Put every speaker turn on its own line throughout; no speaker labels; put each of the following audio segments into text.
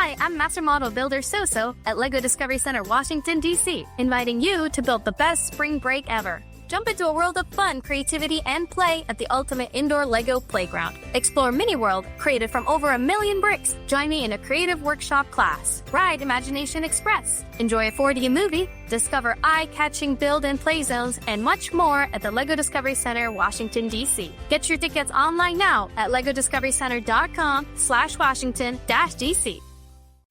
Hi, I'm Master Model Builder Soso at LEGO Discovery Center, Washington, D.C., inviting you to build the best spring break ever. Jump into a world of fun, creativity, and play at the ultimate indoor LEGO playground. Explore Mini World, created from over 1 million bricks. Join me in a creative workshop class. Ride Imagination Express. Enjoy a 4D movie. Discover eye-catching build and play zones, and much more at the LEGO Discovery Center, Washington, D.C. Get your tickets online now at legodiscoverycenter.com/Washington-DC.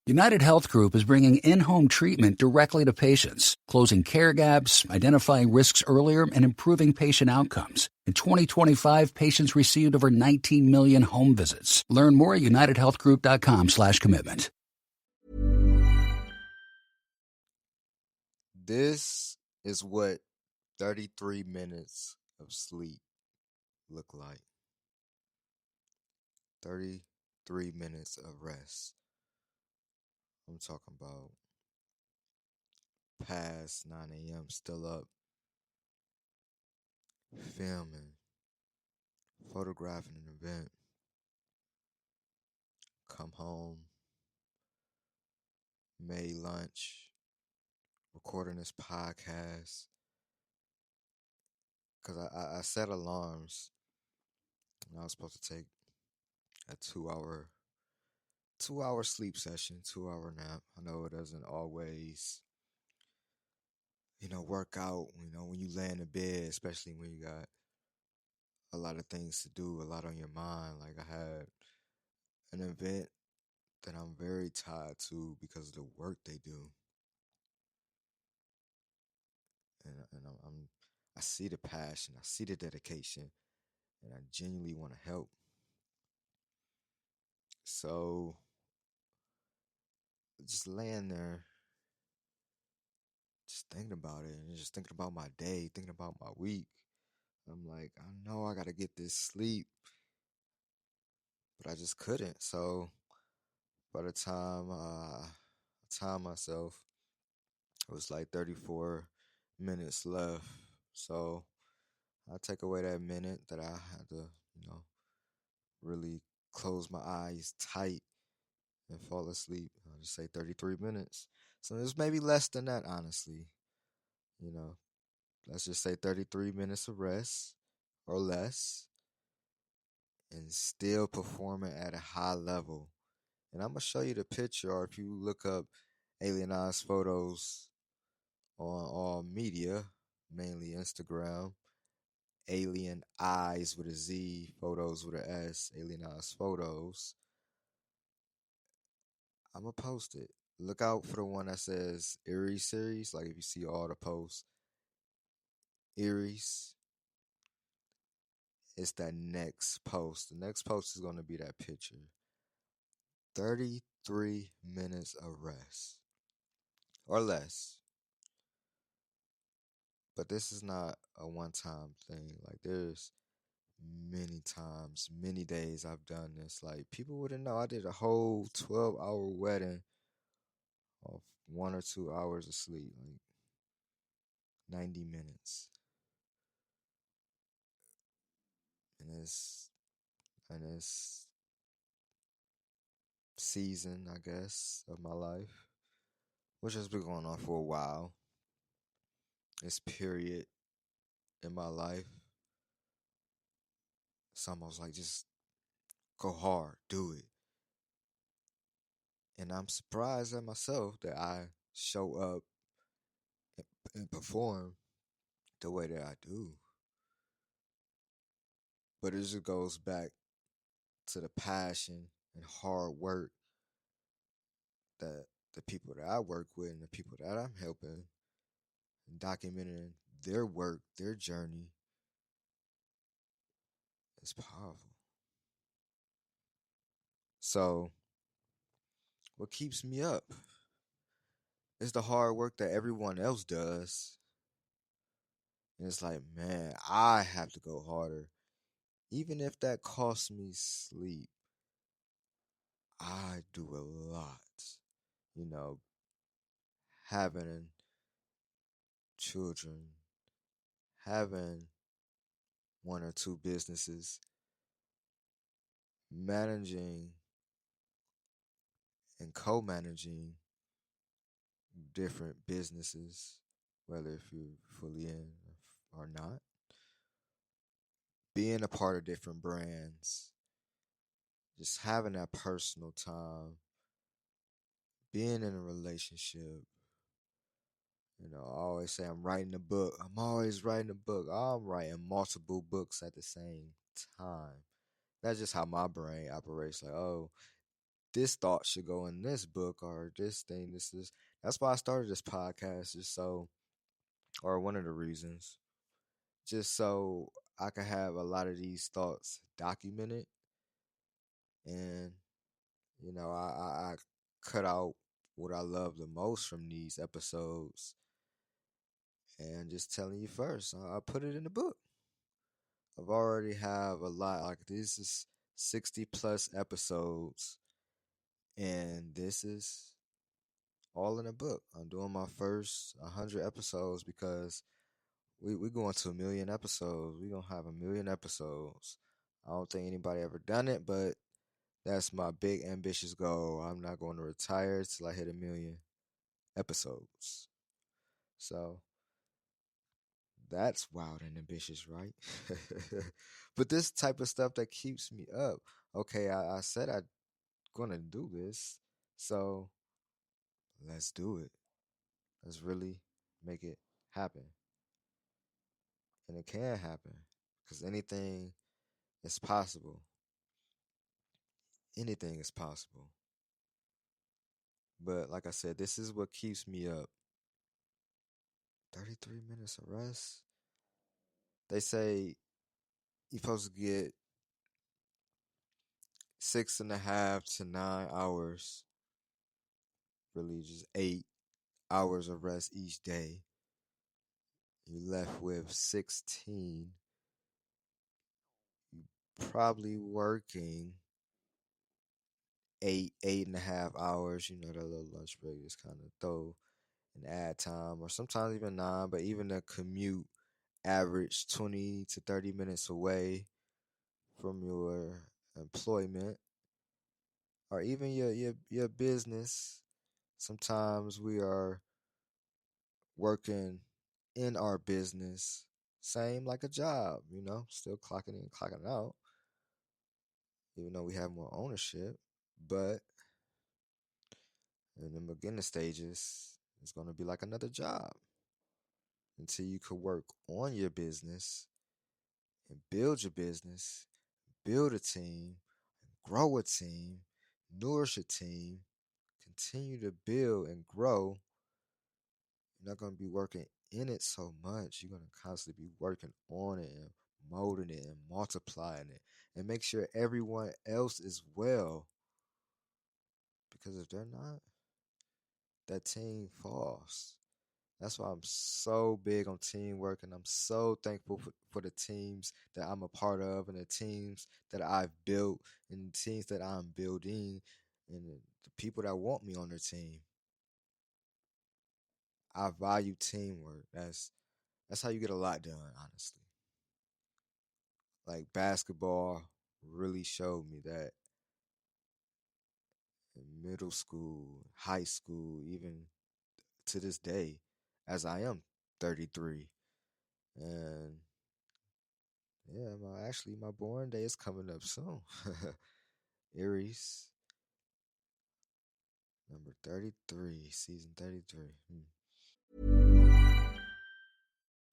United Health Group is bringing in-home treatment directly to patients, closing care gaps, identifying risks earlier, and improving patient outcomes. In 2025, patients received over 19 million home visits. Learn more at unitedhealthgroup.com/commitment.
This is what 33 minutes of sleep look like. 33 minutes of rest. I'm talking about past 9 a.m. still up, filming, photographing an event, come home, made lunch, recording this podcast. Because I set alarms, and I was supposed to take a 2-hour sleep session, 2-hour nap. I know it doesn't always work out, when you lay in the bed, especially when you got a lot of things to do, a lot on your mind. Like, I had an event that I'm very tied to because of the work they do. And I see the passion, I see the dedication, and I genuinely want to help. So, just laying there, just thinking about it, and just thinking about my day, thinking about my week. I'm like, I know I gotta get this sleep, but I just couldn't. So by the time I timed myself, it was like 34 minutes left. So I take away that minute that I had to, really close my eyes tight and fall asleep. I'll just say 33 minutes. So it was maybe less than that, honestly. Let's just say 33 minutes of rest or less, and still performing at a high level. And I'm going to show you the picture, or if you look up Alien Eyez photos on all media, mainly Instagram, Alien Eyez with a Z, photos with an S, Alien Eyez photos. I'm going to post it. Look out for the one that says Eyez series, like if you see all the posts. Eyez. It's that next post. The next post is going to be that picture. 33 minutes of rest. Or less. But this is not a one-time thing. Like, there's many times, many days I've done this. Like, people wouldn't know. I did a whole 12-hour wedding off 1 or 2 hours of sleep. Like, 90 minutes. And this season, I guess, of my life, which has been going on for a while. This period in my life, it's almost like just go hard, do it. And I'm surprised at myself that I show up and perform the way that I do. But it just goes back to the passion and hard work that the people that I work with and the people that I'm helping, and documenting their work, their journey, is powerful. So, what keeps me up is the hard work that everyone else does. And it's like, man, I have to go harder. Even if that costs me sleep, I do a lot. Having children, having 1 or 2 businesses, managing and co-managing different businesses, whether if you're fully in or not, being a part of different brands, just having that personal time, being in a relationship. I always say I'm writing a book. I'm always writing a book. I'm writing multiple books at the same time. That's just how my brain operates. Like, oh, this thought should go in this book, or this thing, this is. That's why I started this podcast, just so, or one of the reasons, just so I could have a lot of these thoughts documented. And, I cut out what I love the most from these episodes and just telling you first. I put it in the book. I've already have a lot. Like, this is 60 plus episodes, and this is all in a book. I'm doing my first 100 episodes because we going to 1,000,000 episodes. We gonna have 1,000,000 episodes. I don't think anybody ever done it, but that's my big ambitious goal. I'm not going to retire till I hit 1,000,000 episodes. So that's wild and ambitious, right? But this type of stuff that keeps me up. Okay, I said I'm gonna do this, so let's do it. Let's really make it happen. And it can happen because anything is possible. Anything is possible. But like I said, this is what keeps me up. 33 minutes of rest. They say you're supposed to get 6.5 to 9 hours. Really, just 8 hours of rest each day. You're left with 16. You're probably working 8.5 hours. That little lunch break just kind of throw and add time, or sometimes even 9. But even the commute average 20 to 30 minutes away from your employment, or even your business. Sometimes we are working in our business, same like a job, still clocking in, clocking out, even though we have more ownership. But in the beginning stages, it's going to be like another job until you could work on your business and build your business, build a team, grow a team, nourish a team, continue to build and grow. You're not going to be working in it so much. You're going to constantly be working on it and molding it and multiplying it, and make sure everyone else is well. Because if they're not, that team falls. That's why I'm so big on teamwork, and I'm so thankful for the teams that I'm a part of, and the teams that I've built, and the teams that I'm building, and the people that want me on their team. I value teamwork. That's how you get a lot done, honestly. Like, basketball really showed me that in middle school, high school, even to this day, as I am 33. And yeah, my born day is coming up soon. Aries, number 33, season 33.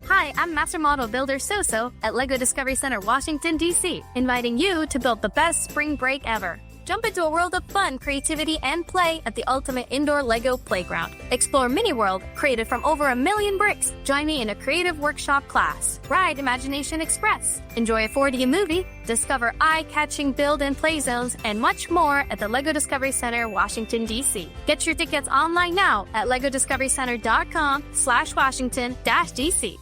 Hi, I'm Master Model Builder Soso at LEGO Discovery Center, Washington, D.C., inviting you to build the best spring break ever. Jump into a world of fun, creativity, and play at the ultimate indoor LEGO playground. Explore Mini World, created from over 1,000,000 bricks. Join me in a creative workshop class. Ride Imagination Express. Enjoy a 4D movie. Discover eye-catching build and play zones, and much more at the LEGO Discovery Center, Washington, D.C. Get your tickets online now at legodiscoverycenter.com/Washington-DC.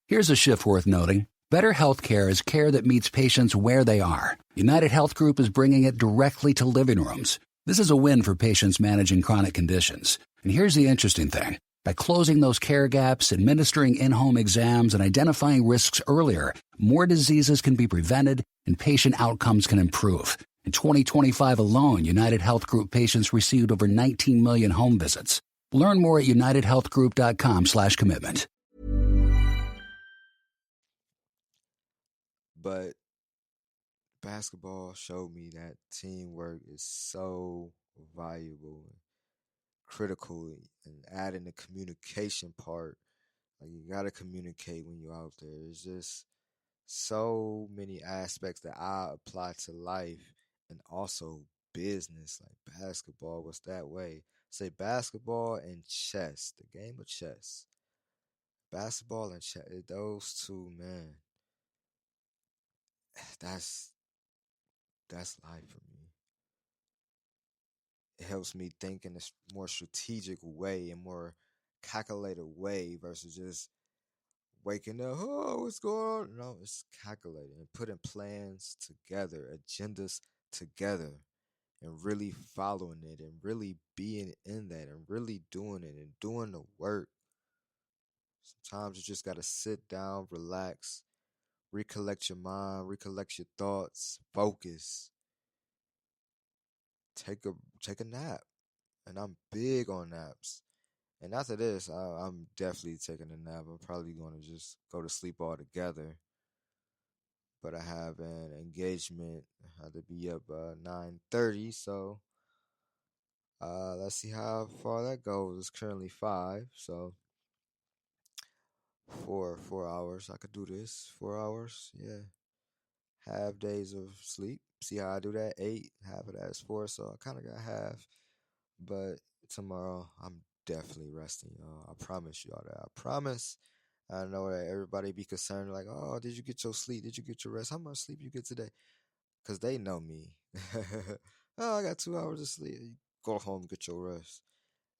Here's a shift worth noting. Better healthcare is care that meets patients where they are. United Health Group is bringing it directly to living rooms. This is a win for patients managing chronic conditions. And here's the interesting thing. By closing those care gaps, administering in-home exams, and identifying risks earlier, more diseases can be prevented and patient outcomes can improve. In 2025 alone, United Health Group patients received over 19 million home visits. Learn more at unitedhealthgroup.com/commitment.
But basketball showed me that teamwork is so valuable and critical, and adding the communication part. Like, you gotta communicate when you're out there. It's just so many aspects that I apply to life and also business. Like, basketball was that way. Say basketball and chess, the game of chess. Basketball and chess, those two, man, that's that's life for me. It helps me think in a more strategic way and more calculated way versus just waking up, oh, what's going on? No, it's calculating and putting plans together, agendas together, and really following it and really being in that and really doing it and doing the work. Sometimes you just got to sit down, relax, recollect your mind, recollect your thoughts, focus, take a nap. And I'm big on naps. And after this, I'm definitely taking a nap. I'm probably going to just go to sleep altogether. But I have an engagement. I have to be up 9:30, so let's see how far that goes. It's currently 5, so 4 hours. I could do this. 4 hours, yeah. Half days of sleep. See how I do that? 8. Half of that is 4, so I kind of got half. But tomorrow, I'm definitely resting, y'all. I promise y'all that. I promise. I know that everybody be concerned, like, oh, did you get your sleep? Did you get your rest? How much sleep you get today? Because they know me. Oh, I got 2 hours of sleep. Go home, get your rest.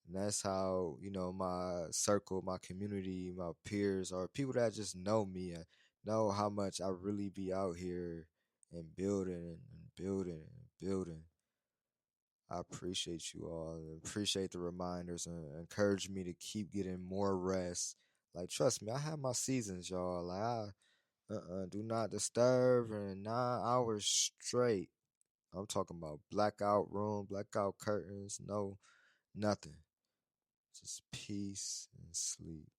And that's how, my circle, my community, my peers, or people that just know me and know how much I really be out here and building and building and building. I appreciate you all and appreciate the reminders and encourage me to keep getting more rest. Like, trust me, I have my seasons, y'all. Like, do not disturb and 9 hours straight. I'm talking about blackout room, blackout curtains, no, nothing. Just peace and sleep.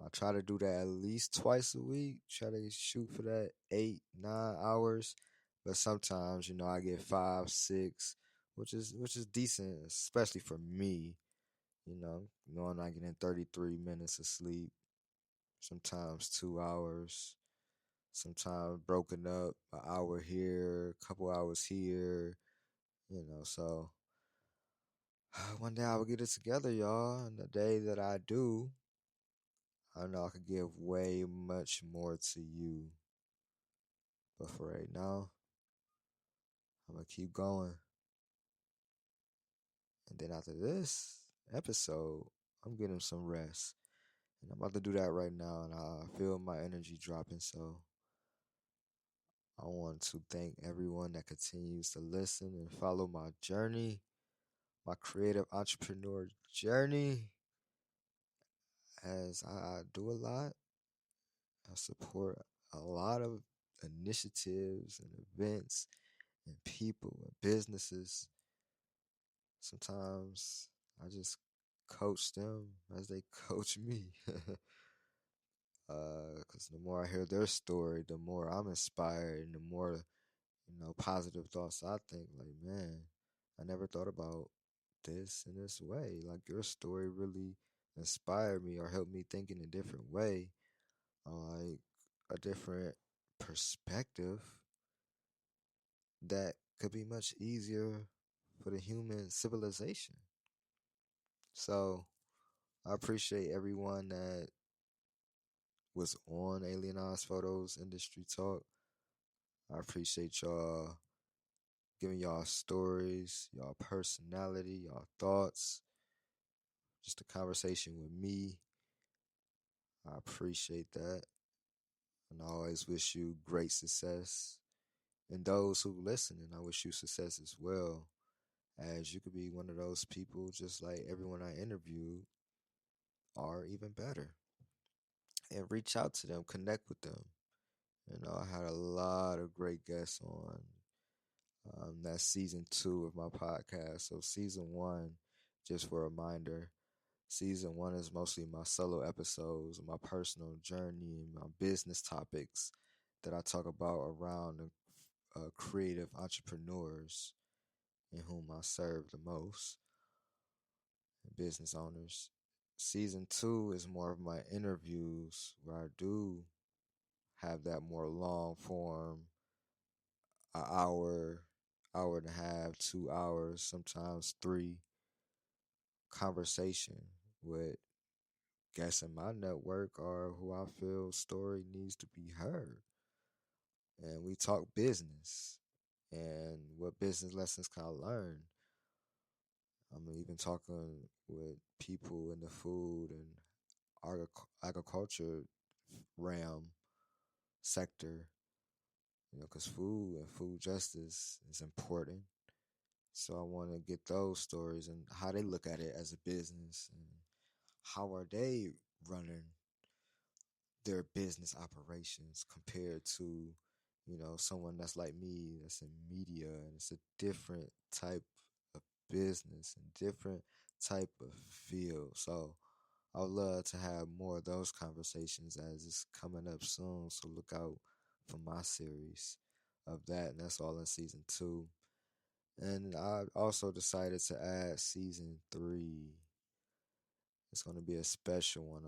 I try to do that at least twice a week. Try to shoot for that 8, 9 hours. But sometimes, I get 5, 6, which is decent, especially for me. Knowing I get in 33 minutes of sleep, sometimes 2 hours, sometimes broken up, an hour here, a couple hours here, so one day I will get it together, y'all. And the day that I do, I know I could give way much more to you. But for right now, I'm going to keep going. And then after this episode, I'm getting some rest. And I'm about to do that right now. And I feel my energy dropping. So I want to thank everyone that continues to listen and follow my journey, my creative entrepreneur journey. As I do a lot, I support a lot of initiatives and events and people and businesses. Sometimes I just coach them as they coach me. Because the more I hear their story, the more I'm inspired, and the more positive thoughts I think. Like, man, I never thought about this in this way. Like, your story really inspired me or helped me think in a different way, like a different perspective that could be much easier for the human civilization. So I appreciate everyone that was on Alien Eyes Photos Industry Talk. I appreciate y'all giving y'all stories, y'all personality, y'all thoughts, just a conversation with me. I appreciate that. And I always wish you great success. And those who listen, and I wish you success as well, as you could be one of those people just like everyone I interviewed, or even better. And reach out to them, connect with them. I had a lot of great guests on. That's season 2 of my podcast. So season 1, just for a reminder, season 1 is mostly my solo episodes, my personal journey, my business topics that I talk about around the creative entrepreneurs in whom I serve the most, business owners. Season 2 is more of my interviews where I do have that more long form, an hour, hour and a half, 2 hours, sometimes three, conversation with guests in my network or who I feel story needs to be heard. And we talk business and what business lessons can I learn. I'm even talking with people in the food and agriculture realm sector, because food and food justice is important. So I want to get those stories and how they look at it as a business and how are they running their business operations compared to, someone that's like me that's in media, and it's a different type of business and different type of field. So I would love to have more of those conversations as it's coming up soon. So look out for my series of that, and that's all in season 2. And I also decided to add season 3. It's going to be a special one.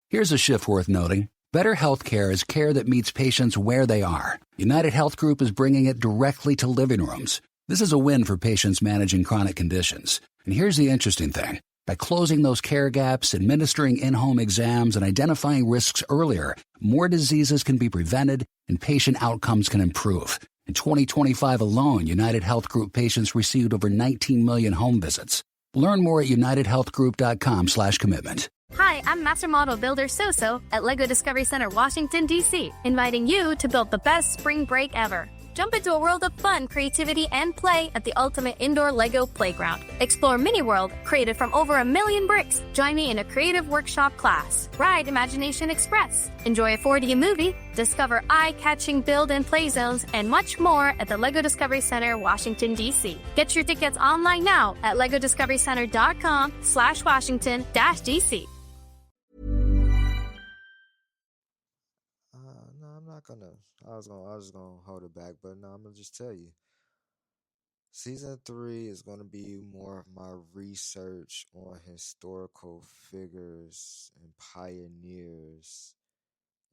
Here's a shift worth noting. Better healthcare is care that meets patients where they are. United Health Group is bringing it directly to living rooms. This is a win for patients managing chronic conditions. And here's the interesting thing. By closing those care gaps, administering in-home exams, and identifying risks earlier, more diseases can be prevented and patient outcomes can improve. In 2025 alone, United Health Group patients received over 19 million home visits. Learn more at unitedhealthgroup.com/commitment.
Hi, I'm Master Model Builder Soso at LEGO Discovery Center, Washington, D.C., inviting you to build the best spring break ever. Jump into a world of fun, creativity, and play at the ultimate indoor LEGO playground. Explore Mini World, created from over 1 million bricks. Join me in a creative workshop class. Ride Imagination Express. Enjoy a 4D movie. Discover eye-catching build and play zones, and much more at the LEGO Discovery Center, Washington, D.C. Get your tickets online now at legodiscoverycenter.com/Washington-DC.
No, I'm not gonna. I was gonna hold it back, but no, I'm gonna just tell you. Season 3 is gonna be more of my research on historical figures and pioneers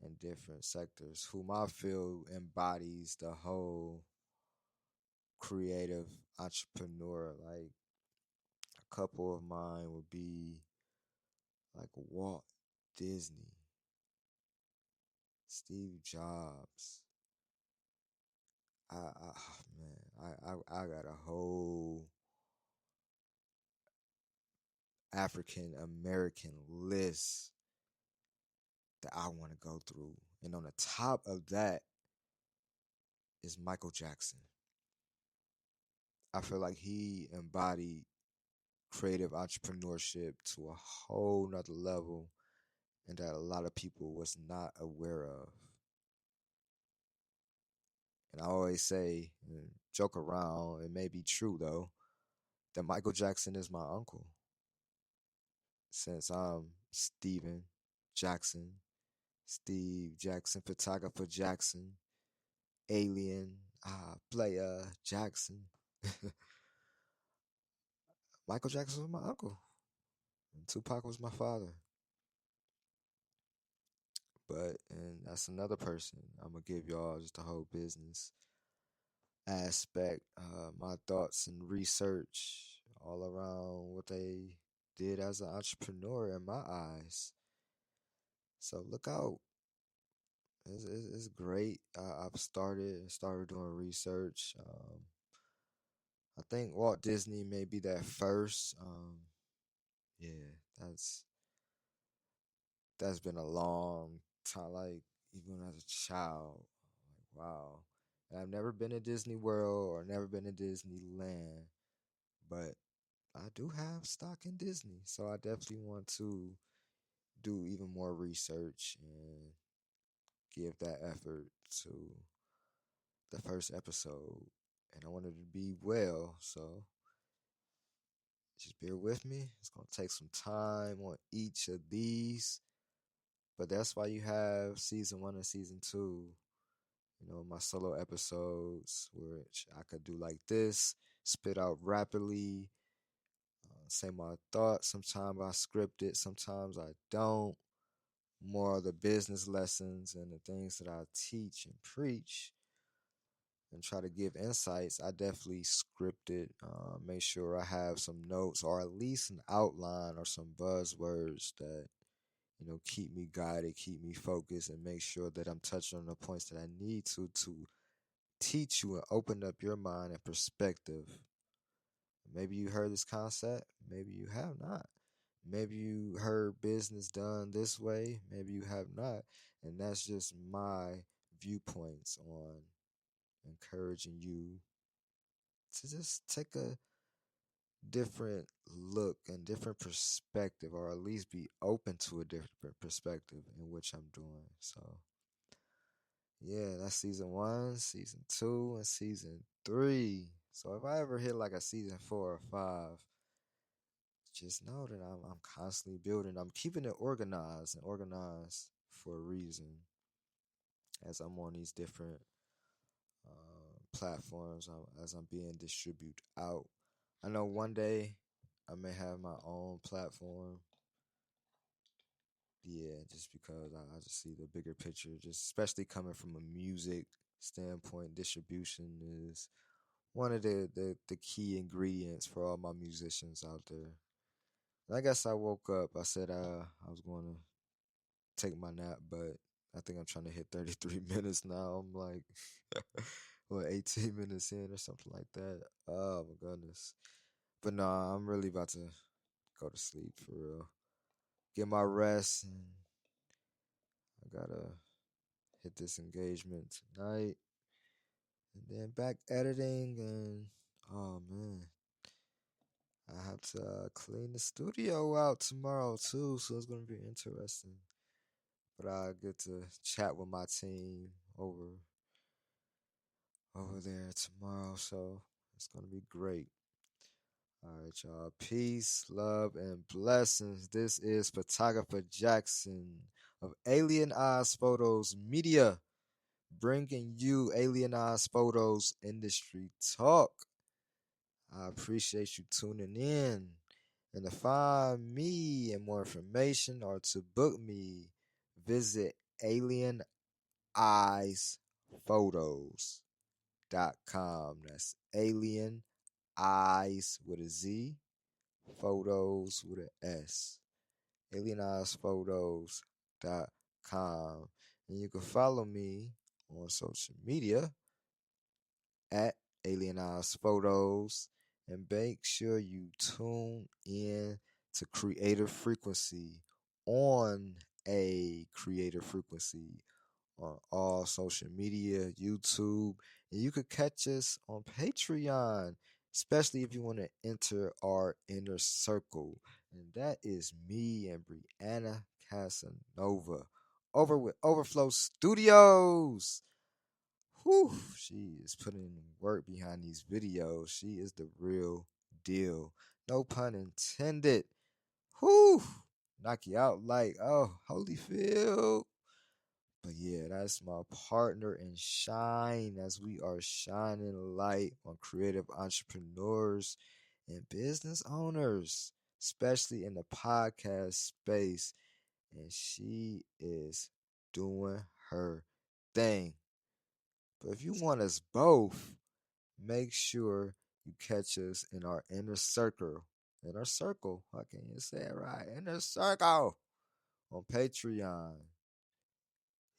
in different sectors, whom I feel embodies the whole creative entrepreneur. Like a couple of mine would be like Walt Disney, Steve Jobs. I got a whole African American list that I want to go through. And on the top of that is Michael Jackson. I feel like he embodied creative entrepreneurship to a whole nother level, and that a lot of people was not aware of. And I always say, and joke around, it may be true though, that Michael Jackson is my uncle. Since I'm Steven Jackson, Steve Jackson, photographer Jackson, alien, player Jackson. Michael Jackson was my uncle, and Tupac was my father. But, and that's another person. I'm gonna give y'all just the whole business aspect, my thoughts and research all around what they did as an entrepreneur in my eyes. So look out. It's great. I've started doing research. I think Walt Disney may be that first. Yeah, that's been a long time. Like even as a child, like, wow. And I've never been to Disney World or never been to Disneyland, but I do have stock in Disney, so I definitely want to do even more research and give that effort to the first episode, and I wanted to be well. So just bear with me. It's gonna take some time on each of these, but that's why you have season 1 and season 2. My solo episodes, which I could do like this, spit out rapidly, say my thoughts. Sometimes I script it, sometimes I don't. More of the business lessons and the things that I teach and preach and try to give insights. I definitely script it, make sure I have some notes or at least an outline or some buzzwords that keep me guided, keep me focused, and make sure that I'm touching on the points that I need to teach you and open up your mind and perspective. Maybe you heard this concept, maybe you have not. Maybe you heard business done this way, maybe you have not. And that's just my viewpoints on encouraging you to just take a different look and different perspective, or at least be open to a different perspective in which I'm doing. So yeah, that's season 1, season 2, and season 3. So if I ever hit like a season 4 or 5, just know that I'm constantly building. I'm keeping it organized and organized for a reason. As I'm on these different platforms, as I'm being distributed out. I know one day I may have my own platform. Yeah, just because I just see the bigger picture, just especially coming from a music standpoint. Distribution is one of the key ingredients for all my musicians out there. And I guess I woke up, I said I was going to take my nap, but I think I'm trying to hit 33 minutes now. I'm like, 18 minutes in or something like that. Oh my goodness. But nah, I'm really about to go to sleep for real. Get my rest, and I gotta hit this engagement tonight. And then back editing, and oh man, I have to clean the studio out tomorrow too, so it's gonna be interesting. But I get to chat with my team over there tomorrow, so it's gonna be great. All right, y'all. Peace, love, and blessings. This is Photographer Jackson of Alien Eyez Photos Media, bringing you Alien Eyez Photos industry talk. I appreciate you tuning in. And to find me and more information or to book me, visit alieneyesphotos.com. That's Alien Eyes with a Z, Photos with an S. alieneyesphotos.com. And you can follow me on social media at Alien Eyez Photos, and make sure you tune in to Creative Frequency on a Creative Frequency on all social media, YouTube, and you could catch us on Patreon, especially if you want to enter our inner circle. And that is me and Brianna Casanova over with Overflow Studios. Whew, she is putting in work behind these videos. She is the real deal. No pun intended. Whew, knock you out like, oh, Holyfield. But yeah, that's my partner in shine, as we are shining light on creative entrepreneurs and business owners, especially in the podcast space. And she is doing her thing. But if you want us both, make sure you catch us in our inner circle. Inner circle, how can you say it right? Inner circle on Patreon.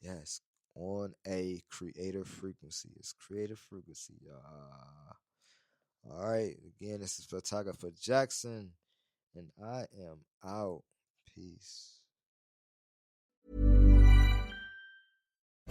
Yes, on a Creative Frequency. It's Creative Frequency, y'all. All right, again, this is Photographer Jackson, and I am out. Peace.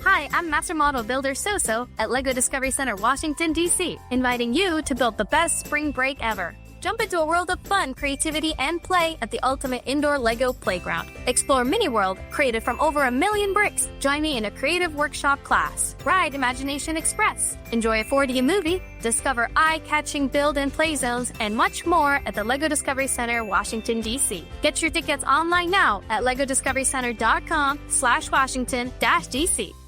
Hi, I'm Master Model Builder Soso at LEGO Discovery Center, Washington, D.C., inviting you to build the best spring break ever. Jump into a world of fun, creativity, and play at the ultimate indoor Lego playground. Explore Mini World, created from over 1 million bricks. Join me in a creative workshop class. Ride Imagination Express. Enjoy a 4D movie. Discover eye-catching build and play zones, and much more at the Lego Discovery Center, Washington, D.C. Get your tickets online now at legodiscoverycenter.com/Washington-DC.